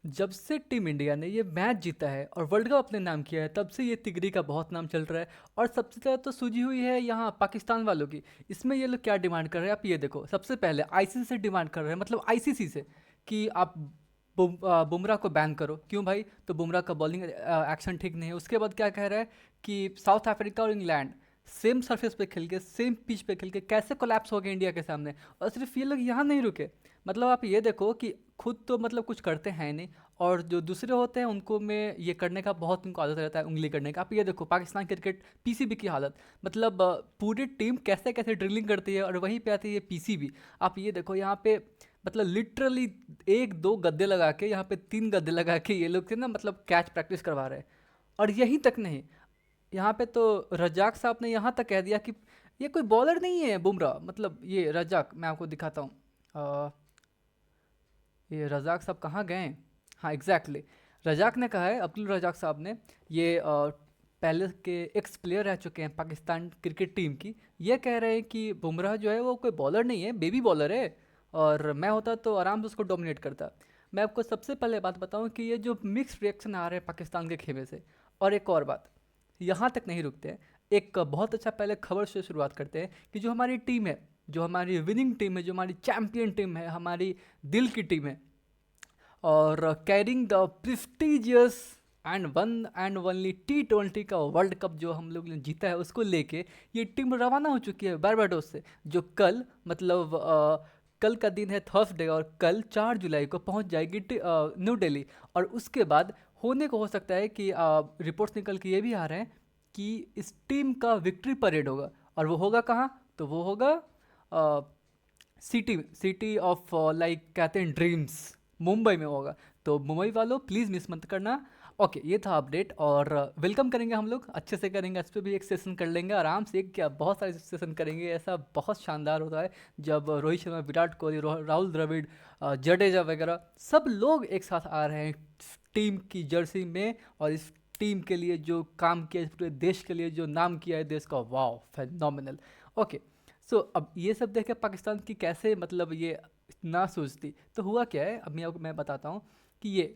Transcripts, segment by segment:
जब से team India ने ये मैच जीता है और वर्ल्ड कप अपने नाम किया है, तब से ये तिगरी का बहुत नाम चल रहा है। और सबसे ज़्यादा तो सूझी हुई है यहाँ पाकिस्तान वालों की। इसमें ये लोग क्या डिमांड कर रहे हैं, आप ये देखो। सबसे पहले आईसीसी से डिमांड कर रहे हैं, मतलब आईसीसी से, कि आप बुमराह को बैन करो। क्यों भाई? तो बुमराह का बॉलिंग एक्शन ठीक नहीं है। उसके बाद क्या कह रहा है कि साउथ अफ्रीका और इंग्लैंड सेम सरफेस पे खेल के, सेम पिच पे खेल के कैसे कोलैप्स हो गए इंडिया के सामने। और सिर्फ ये लोग यहाँ नहीं रुके, मतलब आप ये देखो कि खुद तो मतलब कुछ करते हैं नहीं, और जो दूसरे होते हैं उनको में ये करने का बहुत उनको आदत रहता है, उंगली करने का। आप ये देखो पाकिस्तान क्रिकेट पीसीबी की हालत, मतलब पूरी टीम कैसे कैसे ड्रिलिंग करती है और वहीं पे आती है पीसीबी। आप ये देखो यहाँ पे, मतलब लिटरली एक दो गद्दे लगा के, यहाँ पे तीन गद्दे लगा के ये लोग थे ना, मतलब कैच प्रैक्टिस करवा रहे हैं। और यहीं तक नहीं, यहाँ पे तो रजाक साहब ने यहाँ तक कह दिया कि ये कोई बॉलर नहीं है बुमराह। मतलब ये रजाक, मैं आपको दिखाता हूँ। ये रज़ाक साहब कहाँ गए? हाँ, एग्जैक्टली रज़ाक ने कहा है, अब्दुल रज़ाक साहब ने। ये पहले के एक्स प्लेयर रह चुके हैं पाकिस्तान क्रिकेट टीम की। ये कह रहे हैं कि बुमराह जो है वो कोई बॉलर नहीं है, बेबी बॉलर है। और मैं होता तो आराम से उसको डोमिनेट करता। मैं आपको सबसे पहले बात बताऊं कि ये जो मिक्स रिएक्शन आ रहे हैं पाकिस्तान के खेमे से। और एक और बात, यहाँ तक नहीं रुकते हैं। एक बहुत अच्छा पहले खबर से शुरुआत करते हैं कि जो हमारी टीम है, जो हमारी विनिंग टीम है, जो हमारी चैंपियन टीम है, हमारी दिल की टीम है, और carrying the prestigious and one and only T20 का वर्ल्ड कप जो हम लोग ने जीता है, उसको लेके ये टीम रवाना हो चुकी है बारबाडोस से। जो कल, मतलब कल का दिन है थर्सडे, और कल 4 जुलाई को पहुंच जाएगी न्यू दिल्ली। और उसके बाद होने को हो सकता है कि रिपोर्ट्स निकल के ये भी आ रहे हैं कि इस टीम का विक्ट्री परेड होगा। और वो होगा कहाँ? तो वो होगा सिटी सिटी ऑफ, लाइक कहते हैं ड्रीम्स, मुंबई में होगा। तो मुंबई वालों प्लीज़ मिस मत करना। ओके, ये था अपडेट। और वेलकम करेंगे हम लोग, अच्छे से करेंगे। इस पर भी एक सेशन कर लेंगे आराम से, एक क्या बहुत सारे सेशन करेंगे। ऐसा बहुत शानदार होता है जब रोहित शर्मा, विराट कोहली, राहुल द्रविड़, जडेजा वगैरह सब लोग एक साथ आ रहे हैं टीम की जर्सी में। और इस टीम के लिए जो काम किया, इस पूरे देश के लिए जो नाम किया है देश का, वाओ फेनोमिनल। ओके, सो अब ये सब देख के पाकिस्तान की कैसे, मतलब ये ना सोचती। तो हुआ क्या है, अब मैं बताता हूँ कि ये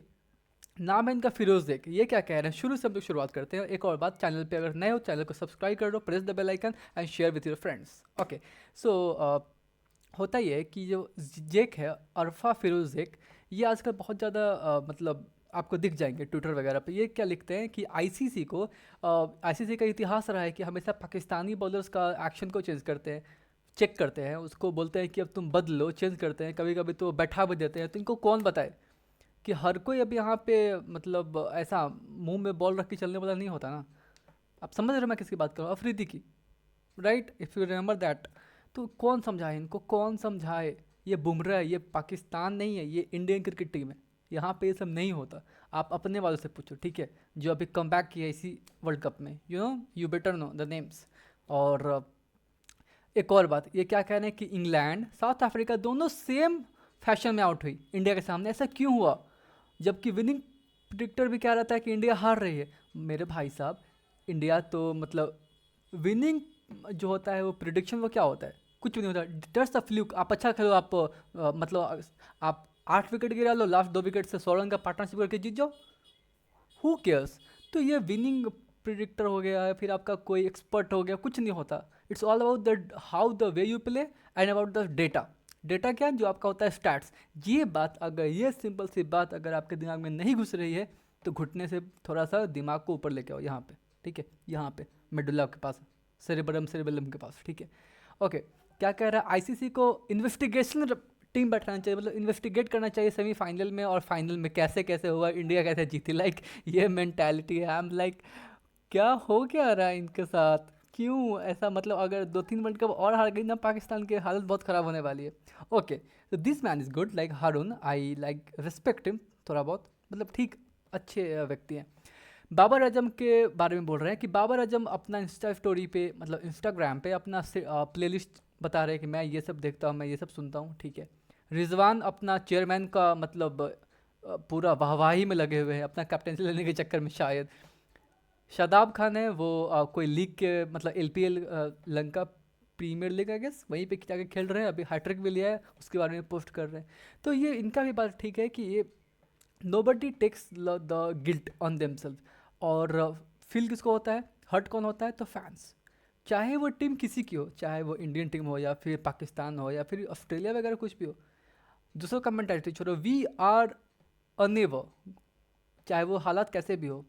नाम है इनका फिरोज देख। ये क्या कह रहे हैं, शुरू से हम लोग शुरुआत करते हैं। एक और बात, चैनल पे अगर नए हो चैनल को सब्सक्राइब कर दो, press the bell icon and share with your friends. Okay, so होता ही है कि जो जेक है, अरफा फिरोज जेक, ये आजकल बहुत ज़्यादा मतलब आपको दिख जाएंगे ट्विटर वगैरह पे। ये क्या लिखते हैं कि आईसीसी को, आईसीसी का इतिहास रहा है कि हमेशा पाकिस्तानी बॉलर्स का एक्शन को चेंज करते हैं, चेक करते हैं, उसको बोलते हैं कि अब तुम बदलो, चेंज करते हैं, कभी कभी तो बैठा भी देते हैं। तो इनको कौन बताए कि हर कोई अब यहाँ पे, मतलब ऐसा मुंह में बॉल रख के चलने वाला नहीं होता ना। आप समझ रहे हो मैं किसकी बात कर रहा हूँ? अफरीदी की, right, if you remember that. तो कौन समझाए इनको, कौन समझाए? ये बुमराह है, ये पाकिस्तान नहीं है, ये इंडियन क्रिकेट टीम है। यहाँ पे ये सब नहीं होता। आप अपने वालों से पूछो, ठीक है, जो अभी कम बैक किया है इसी वर्ल्ड कप में। You better know the names. और एक और बात, ये क्या कह रहे हैं कि इंग्लैंड, साउथ अफ्रीका दोनों सेम फैशन में आउट हुई इंडिया के सामने। ऐसा क्यों हुआ? जबकि विनिंग प्रिडिक्टर भी क्या रहता है कि इंडिया हार रही है। मेरे भाई साहब, इंडिया तो मतलब विनिंग जो होता है वो प्रिडिक्शन, वो क्या होता है? कुछ भी नहीं होता, जस्ट अ फ्लूक। आप अच्छा खेलो, आप मतलब आप 8 विकेट गिरा लो, लास्ट 2 विकेट से 100 रन का पार्टनरशिप करके जीत जाओ, हु केयर्स? तो ये विनिंग प्रिडिक्टर हो गया है, फिर आपका कोई एक्सपर्ट हो गया, कुछ नहीं होता। It's all about the how the way you play and about the data. Data क्या? जो आपका होता है स्टैट्स। ये बात अगर, ये सिंपल सी बात अगर आपके दिमाग में नहीं घुस रही है, तो घुटने से थोड़ा सा दिमाग को ऊपर लेके आओ, यहाँ पे, ठीक है, यहाँ पे मेडुला के पास, सेरेबरम के पास, ठीक है। ओके, क्या कह रहा है? आईसीसी को इन्वेस्टिगेशन टीम बैठाना चाहिए, मतलब इन्वेस्टिगेट करना चाहिए सेमीफाइनल में और फाइनल में कैसे कैसे हुआ, इंडिया कैसे जीती, लाइक ये मेंटालिटी है। आई एम लाइक, क्या हो क्या रहा है इनके साथ? क्यों ऐसा? मतलब अगर 2-3 वर्ल्ड कप और हार गई ना पाकिस्तान की, हालत बहुत ख़राब होने वाली है। ओके, तो this man is good, like Haroon, I like respect him थोड़ा बहुत, मतलब ठीक, अच्छे व्यक्ति हैं। बाबर आजम के बारे में बोल रहे हैं कि बाबर आजम अपना इंस्टा स्टोरी पे, मतलब इंस्टाग्राम पे अपना प्लेलिस्ट बता रहे हैं कि मैं ये सब देखता हूँ, मैं ये सब सुनता हूँ, ठीक है। रिजवान अपना चेयरमैन का, मतलब पूरा वाहवाही में लगे हुए हैं अपना कैप्टनसी लेने के चक्कर में शायद। शादाब खान है वो, कोई लीग के, मतलब LPL, Lanka premier league I guess, वहीं पे जाके खेल रहे हैं। अभी हैट्रिक भी लिया है, उसके बारे में पोस्ट कर रहे हैं। तो ये इनका भी बात ठीक है कि ये nobody takes the guilt on themselves. और फील किसको होता है, हर्ट कौन होता है, तो फैंस। चाहे वो टीम किसी की हो, चाहे वो इंडियन टीम हो या फिर पाकिस्तान हो या फिर ऑस्ट्रेलिया वगैरह कुछ भी हो, दूसरों का मेंटालिटी छोड़ो, वी आर अनेवर, चाहे वो हालात कैसे भी हो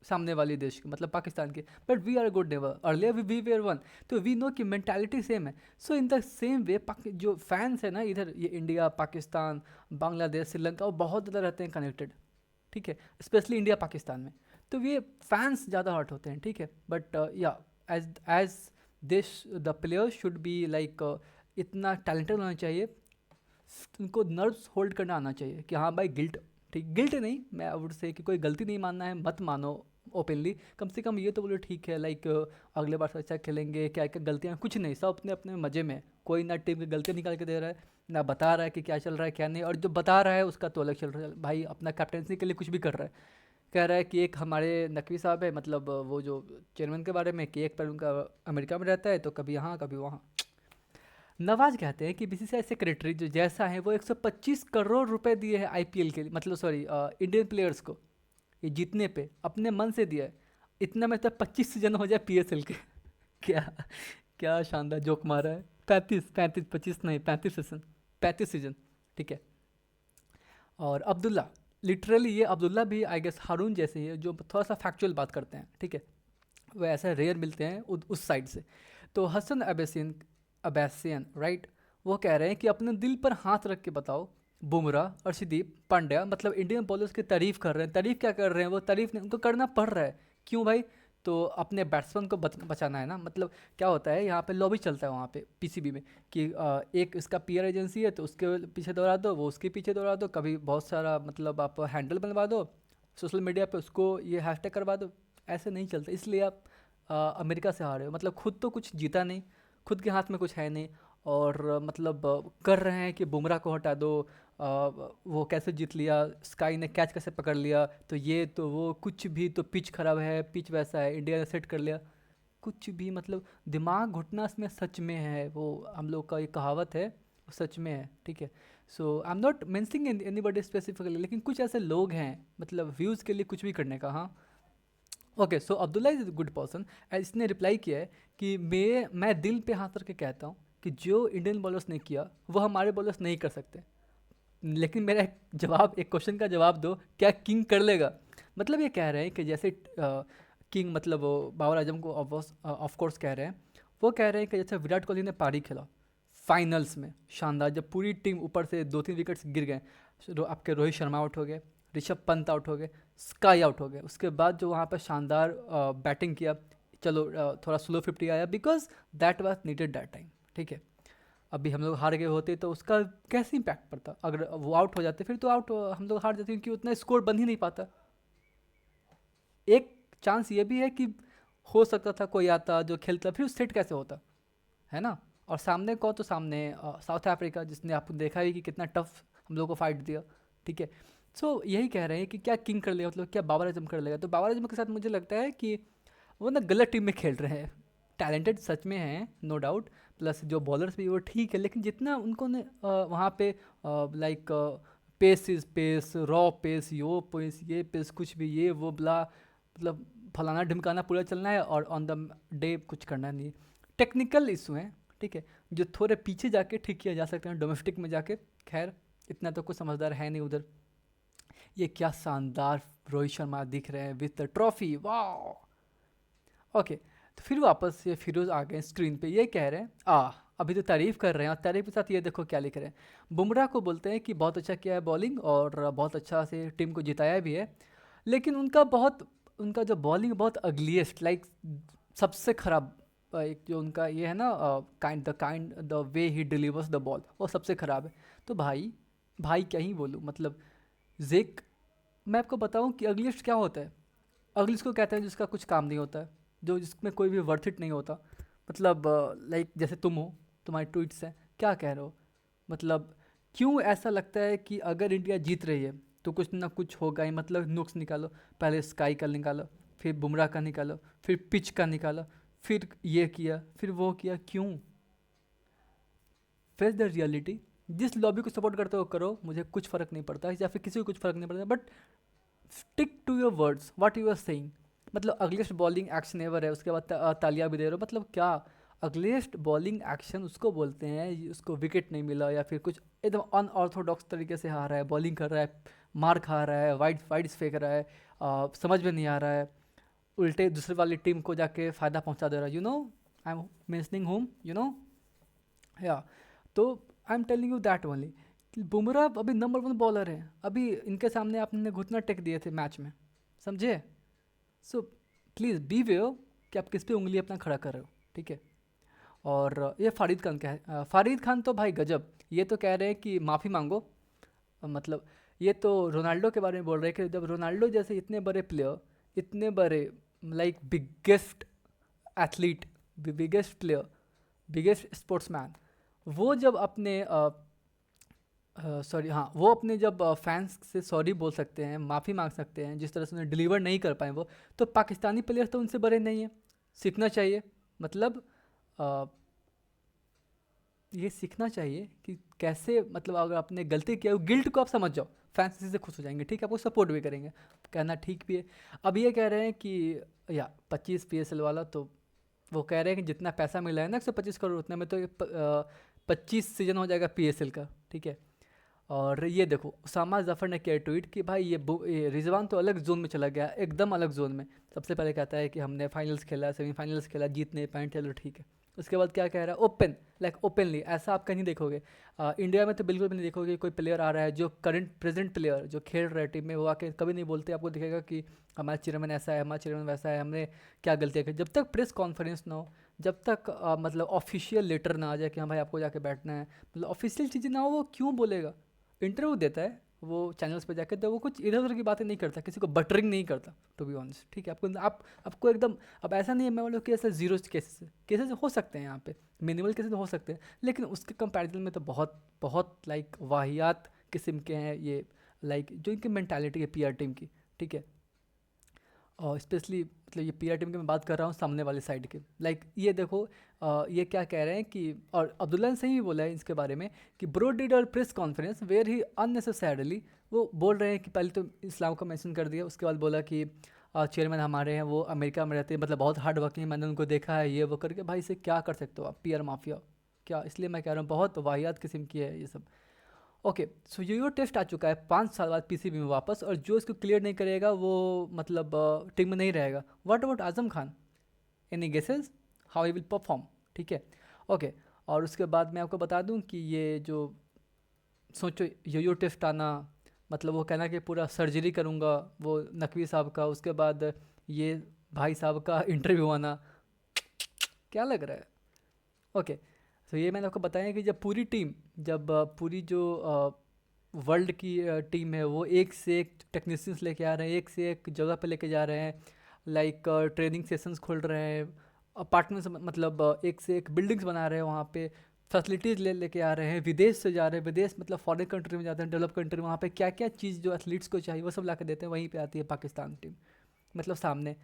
सामने वाले देश के, मतलब पाकिस्तान के, but we are good never, earlier we were one. तो वी नो कि मेंटालिटी सेम है। So in the same way जो फैंस है ना इधर, ये इंडिया, पाकिस्तान, बांग्लादेश, श्रीलंका, वो बहुत ज़्यादा रहते हैं कनेक्टेड, ठीक है, स्पेशली इंडिया पाकिस्तान में। तो ये फैंस ज़्यादा हर्ट होते हैं, ठीक है। बट या as as this the players should be like इतना टैलेंटेड होना चाहिए, उनको नर्व्स होल्ड करना आना चाहिए कि हाँ भाई गिल्ट, ठीक, गिल्ट नहीं, मैं वुड से कि कोई गलती नहीं मानना है, मत मानो ओपनली, कम से कम ये तो बोलो ठीक है, लाइक अगले बार से अच्छा खेलेंगे, क्या क्या गलतियाँ, कुछ नहीं, सब अपने अपने मज़े में, कोई ना टीम की गलतियाँ निकाल के दे रहा है, ना बता रहा है कि क्या चल रहा है क्या नहीं, और जो बता रहा है उसका तो अलग चल रहा है भाई, अपना कैप्टनसी के लिए कुछ भी कर रहा है। कह रहा है कि एक हमारे नकवी साहब है, मतलब वो जो चेयरमैन के बारे में, कि एक पर उनका अमेरिका में रहता है, तो कभी यहाँ कभी वहाँ। नवाज कहते हैं कि बीसीसीआई सेक्रेटरी जो जैसा है वो 125 करोड़ रुपए दिए हैं आईपीएल के लिए, मतलब सॉरी इंडियन प्लेयर्स को, ये जीतने पे अपने मन से दिया है, इतना में तो 25 सीजन हो जाए पीएसएल के। क्या, क्या शानदार जोक मारा है। 35 नहीं, 35 सीजन, 35 सीजन, ठीक है। और अब्दुल्ला, लिटरली ये अब्दुल्ला भी आई गेस हारून जैसे ही है, जो थोड़ा सा फैक्चुअल बात करते हैं, ठीक है, वो ऐसे रेयर मिलते हैं उस साइड से। तो हसन अबैसियन, अबैसियन राइट, वो कह रहे हैं कि अपने दिल पर हाथ रख के बताओ, बुमराह, अर्शदीप, पांड्या, मतलब इंडियन बॉलर्स की तारीफ कर रहे हैं, तारीफ क्या कर रहे हैं, वो तारीफ नहीं, उनको करना पड़ रहा है। क्यों भाई, तो अपने बैट्समैन को बचाना है ना, मतलब क्या होता है यहाँ पे लॉबी चलता है वहाँ पे पीसीबी में, कि एक इसका पीआर एजेंसी है तो उसके पीछे दौड़ा दो, वो उसके पीछे दौड़ा दो, कभी बहुत सारा मतलब आप हैंडल बनवा दो सोशल मीडिया पे, उसको ये हैशटैग करवा दो। ऐसे नहीं चलता, इसलिए आप अमेरिका से हारे हो, मतलब खुद तो कुछ जीता नहीं, खुद के हाथ में कुछ है नहीं, और मतलब कर रहे हैं कि बुमराह को हटा दो, वो कैसे जीत लिया, स्काई ने कैच कैसे पकड़ लिया, तो ये तो वो, कुछ भी, तो पिच खराब है, पिच वैसा है, इंडिया ने सेट कर लिया, कुछ भी, मतलब दिमाग घुटना इसमें सच में है, वो हम लोग का ये कहावत है, वो सच में है, ठीक है। So I am not mentioning anybody specifically, लेकिन कुछ ऐसे लोग हैं, मतलब व्यूज़ के लिए कुछ भी करने का, हाँ। Okay, so Abdullah is good person, इसने रिप्लाई किया है कि मैं दिल पे हाथ रख के कहता हूँ कि जो इंडियन बॉलर्स ने किया वो हमारे बॉलर्स नहीं कर सकते। लेकिन मेरा एक जवाब, एक क्वेश्चन का जवाब दो, क्या किंग कर लेगा? मतलब ये कह रहे हैं कि जैसे किंग, मतलब वो बाबर आजम को ऑफ कोर्स कह रहे हैं, वो कह रहे हैं कि जैसे विराट कोहली ने पारी खेला फाइनल्स में शानदार, जब पूरी टीम ऊपर से 2-3 विकेट्स गिर गए, आपके रोहित शर्मा आउट हो गए, ऋषभ पंत आउट हो गए, स्काई आउट हो गए, उसके बाद जो वहाँ पर शानदार बैटिंग किया, चलो थोड़ा स्लो 50 आया, because that was needed that time, ठीक है। अभी हम लोग हार गए होते तो उसका कैसे इम्पैक्ट पड़ता, अगर वो आउट हो जाते फिर तो आउट, हम लोग हार जाते, क्योंकि उतना स्कोर बन ही नहीं पाता। एक चांस ये भी है कि हो सकता था कोई आता जो खेलता, फिर सेट कैसे होता, है ना। और सामने को तो सामने साउथ अफ्रीका, जिसने आपको देखा ही कि कितना टफ हम लोग को फाइट दिया, ठीक है। सो यही कह रहे हैं कि क्या किंग कर लेगा, मतलब क्या बाबर आजम कर लेगा, तो बाबर आजम के साथ मुझे लगता है कि वो ना गलत टीम में खेल रहे हैं। टैलेंटेड सच में हैं, नो डाउट, प्लस जो बॉलर्स भी वो ठीक है, लेकिन जितना उनको ने वहाँ पे like pace is pace, raw pace, यो पेस, ये पेस, कुछ भी ये वो बला, मतलब फलाना ढिमकाना पूरा चलना है, और ऑन द डे कुछ करना नहीं है। टेक्निकल इशू हैं, ठीक है, जो थोड़े पीछे जाके ठीक किया जा सकते हैं डोमेस्टिक में जाके, खैर इतना तो कुछ समझदार है नहीं उधर। ये क्या शानदार रोहित शर्मा दिख रहे हैं विद द ट्रॉफी, वाह। ओके, तो फिर वापस ये फिरोज आ गए स्क्रीन पे, ये कह रहे हैं अभी तो तारीफ कर रहे हैं, और तारीफ के साथ ये देखो क्या लिख रहे हैं, बुमराह को बोलते हैं कि बहुत अच्छा किया है बॉलिंग, और बहुत अच्छा से टीम को जिताया भी है, लेकिन उनका जो बॉलिंग बहुत अगलीस्ट, लाइक सबसे खराब, एक जो उनका ये है ना, kind the way he delivers the ball, वो सबसे ख़राब है। तो भाई, भाई क्या ही बोलूँ, मतलब जेक, मैं आपको बताऊँ कि अगलीस्ट क्या होता है। अगलीस्ट को कहते हैं जिसका कुछ काम नहीं होता है, जो जिसमें कोई भी वर्थ इट नहीं होता, मतलब लाइक जैसे तुम हो, तुम्हारे ट्वीट्स हैं, क्या कह रहे हो, मतलब क्यों ऐसा लगता है कि अगर इंडिया जीत रही है तो कुछ ना कुछ होगा ही, मतलब नुक्स निकालो, पहले स्काई का निकालो, फिर बुमराह का निकालो, फिर पिच का निकालो, फिर ये किया, फिर वो किया, क्यों? फेस द रियलिटी, जिस लॉबी को सपोर्ट करते हो करो, मुझे कुछ फ़र्क नहीं पड़ता, या फिर किसी को कुछ फ़र्क नहीं पड़ता, but stick to your words, what you are saying. मतलब अगलेस्ट बॉलिंग एक्शन एवर है, उसके बाद तालियां भी दे रहे हो, मतलब क्या अगलेस्ट बॉलिंग एक्शन उसको बोलते हैं उसको विकेट नहीं मिला या फिर कुछ एकदम अनऑर्थोडॉक्स तरीके से हार रहा है, बॉलिंग कर रहा है, मार खा रहा है, वाइड वाइड्स फेंक रहा है, समझ में नहीं आ रहा है, उल्टे दूसरे वाली टीम को जाके फ़ायदा पहुंचा दे रहा है, you know I am mentioning home, you know, या तो I am telling you that only. Bumrah अभी नंबर वन बॉलर है, अभी इनके सामने आपने घुटना टेक दिए थे मैच में, समझे। सो प्लीज़ बी वेयर कि आप किस पे उंगली अपना खड़ा कर रहे हो, ठीक है। और ये फारिद खान क्या है, फारिद खान तो भाई गजब, ये तो कह रहे हैं कि माफ़ी मांगो। मतलब ये तो रोनाल्डो के बारे में बोल रहे हैं कि जब रोनाल्डो जैसे इतने बड़े प्लेयर, इतने बड़े like biggest athlete, biggest player, biggest sportsman, वो जब अपने सॉरी हाँ, वो अपने जब फैंस से सॉरी बोल सकते हैं, माफ़ी मांग सकते हैं जिस तरह से उन्हें डिलीवर नहीं कर पाए वो, तो पाकिस्तानी प्लेयर तो उनसे बड़े नहीं हैं, सीखना चाहिए। मतलब अ, ये सीखना चाहिए कि कैसे, मतलब अगर आपने गलती किया, गिल्ट को आप समझ जाओ, फैंस इसी से खुश हो जाएंगे, ठीक है, आपको सपोर्ट भी करेंगे, कहना ठीक भी है। अब ये कह रहे हैं कि या 25 PSL वाला, तो वो कह रहे हैं कि जितना पैसा मिला है ना 125 करोड़, उतने में तो ये 25 सीजन हो जाएगा PSL का, ठीक है। और ये देखो उसामा जफ़र ने किया ट्वीट कि भाई ये रिजवान तो अलग जोन में चला गया, एकदम अलग जोन में। सबसे पहले कहता है कि हमने फाइनल्स खेला, सेमीफाइनल्स खेला, जीत नहीं पाए, चलो ठीक है। उसके बाद क्या कह रहा है, ओपन, लाइक ओपनली, ऐसा आप कहीं नहीं देखोगे। इंडिया में तो बिल्कुल भी नहीं देखोगे, कोई प्लेयर आ रहा है जो करंट प्रेजेंट प्लेयर जो खेल रहा है टीम में, वो आके कभी नहीं बोलते, आपको दिखेगा कि हमारा चेयरमैन ऐसा है, हमारा चेयरमैन वैसा है, हमने क्या गलतियाँ की। जब तक प्रेस कॉन्फ्रेंस ना हो, जब तक मतलब ऑफिशियल लेटर ना आ जाए कि हाँ भाई आपको जाके बैठना है, मतलब ऑफिशियल चीज़ें ना हो, वो क्यों बोलेगा। इंटरव्यू देता है वो चैनल्स पे जाकर, तो वो कुछ इधर उधर की बातें नहीं करता, किसी को बटरिंग नहीं करता, टू बी ऑनेस्ट, ठीक है। आपको एकदम, अब ऐसा नहीं है, मैं बोलूँ कि ऐसा जीरो केसेस हो सकते हैं यहाँ पे, मिनिमल केसेस हो सकते हैं, लेकिन उसके कंपैरिजन में तो बहुत बहुत लाइक वाहियात किस्म के हैं ये, लाइक जो इनकी मैंटालिटी है PR टीम की, ठीक है। और स्पेशली मतलब ये PR टीम की मैं बात कर रहा हूँ सामने वाली साइड की, लाइक ये देखो ये क्या कह रहे हैं कि, और अब्दुल्ला ने सही भी बोला है इसके बारे में कि ब्रो डिड और press conference where he unnecessarily, वो बोल रहे हैं कि पहले तो इस्लाम को मेंशन कर दिया, उसके बाद बोला कि चेयरमैन हमारे हैं वो अमेरिका में रहते हैं, मतलब बहुत हार्ड वर्किंग, मैंने उनको देखा है, ये वो करके, भाई इसे क्या कर सकते हो आप, PR माफिया क्या, इसलिए मैं कह रहा हूँ बहुत वाहियात किस्म की है ये सब। ओके, सो यूरो टेस्ट आ चुका है 5 साल बाद PCB में वापस, और जो इसको क्लियर नहीं करेगा वो मतलब टीम में नहीं रहेगा। What about Azam Khan, any guesses how he will perform, ठीक है। ओके, और उसके बाद मैं आपको बता दूं कि ये जो सोचो यूरो टेस्ट आना, मतलब वो कहना कि पूरा सर्जरी करूँगा वो नकवी साहब का, उसके बाद ये भाई साहब का इंटरव्यू आना, क्या लग रहा है। ओके, तो ये मैंने आपको बताया कि जब पूरी टीम, जब पूरी जो वर्ल्ड की टीम है वो एक से एक टेक्नीशियंस लेके आ रहे हैं, एक से एक जगह पे लेके जा रहे हैं, लाइक ट्रेनिंग सेशंस खोल रहे हैं, अपार्टमेंट्स, मतलब एक से एक बिल्डिंग्स बना रहे हैं वहाँ पे, फैसिलिटीज़ लेके आ रहे हैं, विदेश से जा रहे हैं, विदेश मतलब फॉरेन कंट्री में जाते हैं, डेवलप कंट्री, वहाँ पे क्या क्या चीज़ जो एथलीट्स को चाहिए वो सब ला के देते हैं, वहीं पे आती है पाकिस्तान टीम, मतलब सामने।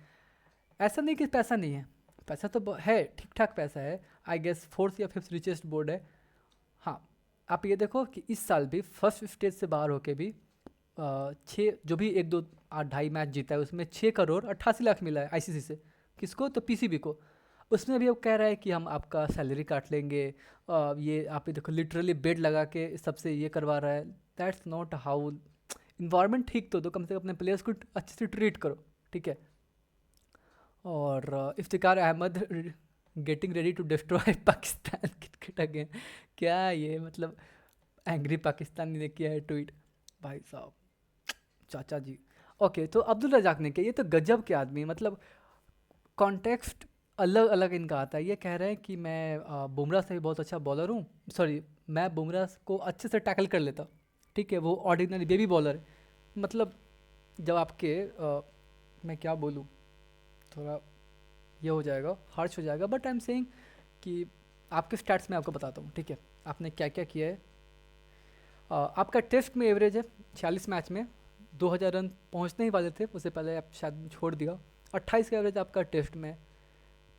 ऐसा नहीं कि पैसा नहीं है, पैसा तो है, ठीक ठाक पैसा है, आई गेस फोर्थ या फिफ्थ रिचेस्ट बोर्ड है। हाँ, आप ये देखो कि इस साल भी फर्स्ट स्टेज से बाहर होके भी छः, जो भी एक दो 2.5 मैच जीता है उसमें 6 करोड़ 88 लाख मिला है ICC से, किसको, तो PCB को। उसमें भी अब कह रहा है कि हम आपका सैलरी काट लेंगे, ये आप ये देखो लिटरली बेड लगा के सबसे ये करवा रहा है। दैट्स नॉट हाउ, इन्वायरमेंट ठीक तो दो, कम से कम अपने प्लेयर्स को अच्छे से ट्रीट करो, ठीक है। और Iftikhar Ahmed getting ready to destroy Pakistan cricket again, क्या ये मतलब एंग्री पाकिस्तानी ने किया है ट्वीट, भाई साहब, चाचा जी। ओके, तो अब्दुल रजाक ने किया, ये तो गजब के आदमी, मतलब कॉन्टेक्स्ट अलग अलग इनका आता है। ये कह रहे हैं कि मैं बुमराह से भी बहुत अच्छा बॉलर हूँ, सॉरी मैं बुमराह को अच्छे से टैकल कर लेता, ठीक है, वो ऑर्डिनरी बेबी बॉलर है। मतलब जब आपके मैं क्या बोलूँ, थोड़ा ये हो जाएगा, हार्श हो जाएगा, बट आई एम सेइंग कि आपके स्टैट्स में आपको बताता हूँ, ठीक है, आपने क्या क्या किया है। आपका टेस्ट में एवरेज है 46 मैच में 2000 रन पहुँचने ही वाले थे, उससे पहले आप शायद छोड़ दिया। 28 का एवरेज आपका टेस्ट में,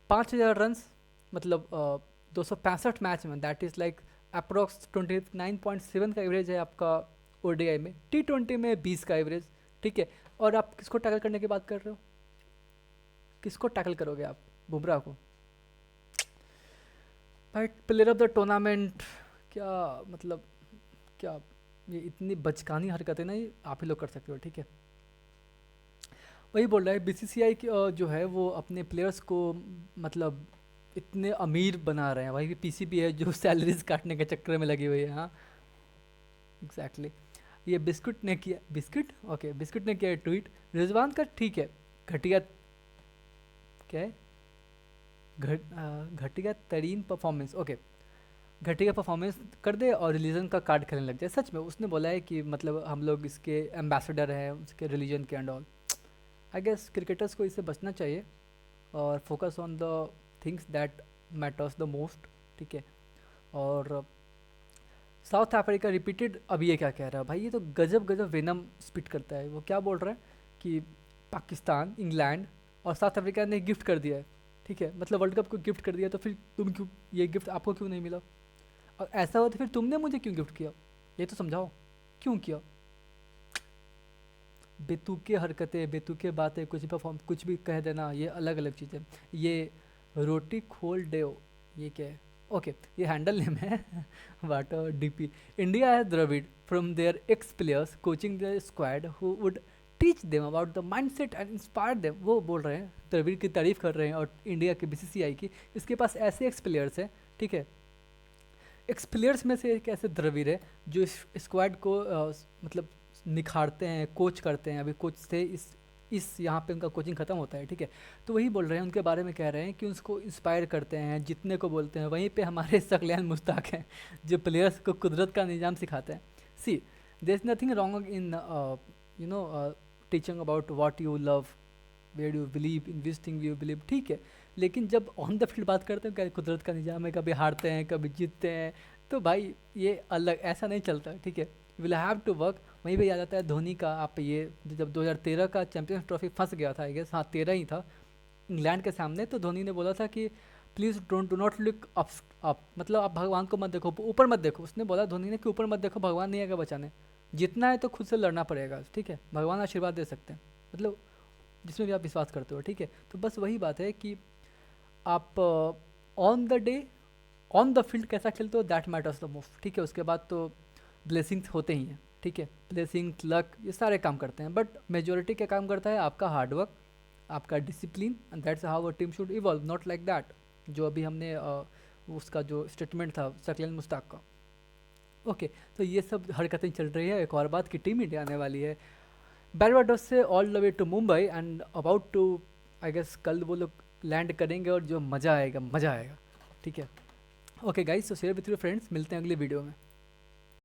5000 रन, मतलब 265 मैच में, दैट इज़ लाइक अप्रोक्स 29.7 का एवरेज है आपका ओडीआई में, T20 में 20 का एवरेज, ठीक है। और आप किसको टैकल करने की बात कर रहे हो? किसको टैकल करोगे आप? बुमराह को? भाई प्लेयर ऑफ द टूर्नामेंट, क्या मतलब, क्या ये इतनी बचकानी हरकतें ना, ये आप ही लोग कर सकते हो, ठीक है। वही बोल रहा है बीसीसीआई की जो है वो अपने प्लेयर्स को मतलब इतने अमीर बना रहे हैं। वही पीसीबी है जो सैलरीज काटने के चक्कर में लगी हुई है। हाँ एग्जैक्टली ये बिस्कुट ने किया, बिस्कुट ओके, बिस्कुट ने किया ट्वीट, रिजवान का ठीक है घटिया, क्या है, घटिया तरीन परफॉर्मेंस, ओके, घटिया परफॉर्मेंस कर दे और रिलीजन का कार्ड खेलने लग जाए। सच में उसने बोला है कि मतलब हम लोग इसके एम्बेसडर हैं उसके रिलीजन के and all. I guess cricketers को इससे बचना चाहिए और focus on the things that matters the most, ठीक है। और साउथ अफ्रीका रिपीटेड, अब ये क्या कह रहा है भाई, ये तो गजब गजब वेनम स्पिट करता है। वो क्या बोल रहा है कि पाकिस्तान, इंग्लैंड और साउथ अफ्रीका ने गिफ्ट कर दिया है, ठीक है, मतलब वर्ल्ड कप को गिफ्ट कर दिया, तो फिर तुम क्यों, ये गिफ्ट आपको क्यों नहीं मिला? और ऐसा हो तो फिर तुमने मुझे क्यों गिफ्ट किया, ये तो समझाओ, क्यों किया? बेतुके हरकतें, बेतुके बातें, कुछ परफॉर्म, कुछ भी कह देना, ये अलग अलग चीज़ें। ये रोटी खोल डेओ, ये क्या है? ओके, ये हैंडल नेम है वाटर डीपी। इंडिया है Dravid from their ex players coaching the squad who would teach them about the mindset and inspire them. वो बोल रहे हैं, द्रविड की तारीफ कर रहे हैं और इंडिया के बीसीसीआई की। इसके पास ऐसे एक्स प्लेयर्स हैं, ठीक है, एक्स प्लेयर्स में से एक ऐसे द्रविड़ है जो इस स्क्वाड को मतलब निखारते हैं, कोच करते हैं। अभी कोच से इस यहाँ पे उनका कोचिंग ख़त्म होता है, ठीक है। तो वही बोल रहे हैं, उनके बारे में कह रहे हैं कि उसको इंस्पायर करते हैं, जितने को बोलते हैं। वहीं पे हमारे सकलैन मुश्ताक हैं जो प्लेयर्स को कुदरत का निज़ाम सिखाते हैं। See there is nothing wrong in you know teaching about what you love, where you believe, in which thing you believe, ठीक है। लेकिन जब ऑन द फील्ड बात करते हैं, क्या कुदरत का निज़ाम है, कभी हारते हैं कभी जीतते हैं, तो भाई ये अलग, ऐसा नहीं चलता, ठीक है। Will have to work. वहीं पे आ जाता है धोनी का। आप ये जब 2013 का चैंपियंस ट्रॉफी फंस गया था, आई गेस, हाँ 13 ही था, इंग्लैंड के सामने, तो धोनी ने बोला था कि please don't do not look up, मतलब आप भगवान को मत देखो, ऊपर मत देखो। उसने बोला धोनी ने कि ऊपर मत देखो, भगवान नहीं आएगा बचाने, जितना है तो खुद से लड़ना पड़ेगा, ठीक है, भगवान आशीर्वाद दे सकते हैं, मतलब जिसमें भी आप विश्वास करते हो, ठीक है। तो बस वही बात है कि आप on the day, on the field कैसा खेलते हो, दैट मैटर्स द मोस्ट, ठीक है। उसके बाद तो ब्लेसिंग्स होते ही हैं, ठीक है, ब्लेसिंग्स, लक, ये सारे काम करते हैं, बट मेजोरिटी क्या काम करता है? आपका हार्डवर्क, आपका discipline, and that's how a team should evolve, not like that जो अभी हमने उसका जो स्टेटमेंट था सकलैन मुश्ताक का। ओके, तो ये सब हरकतें चल रही है। एक और बात की टीम इंडिया आने वाली है बैरबाडोस से all the way to Mumbai and about to, I guess कल वो लोग लैंड करेंगे और जो मज़ा आएगा, मज़ा आएगा, ठीक है। ओके गाइस, तो शेयर विथ योर फ्रेंड्स, मिलते हैं अगली वीडियो में।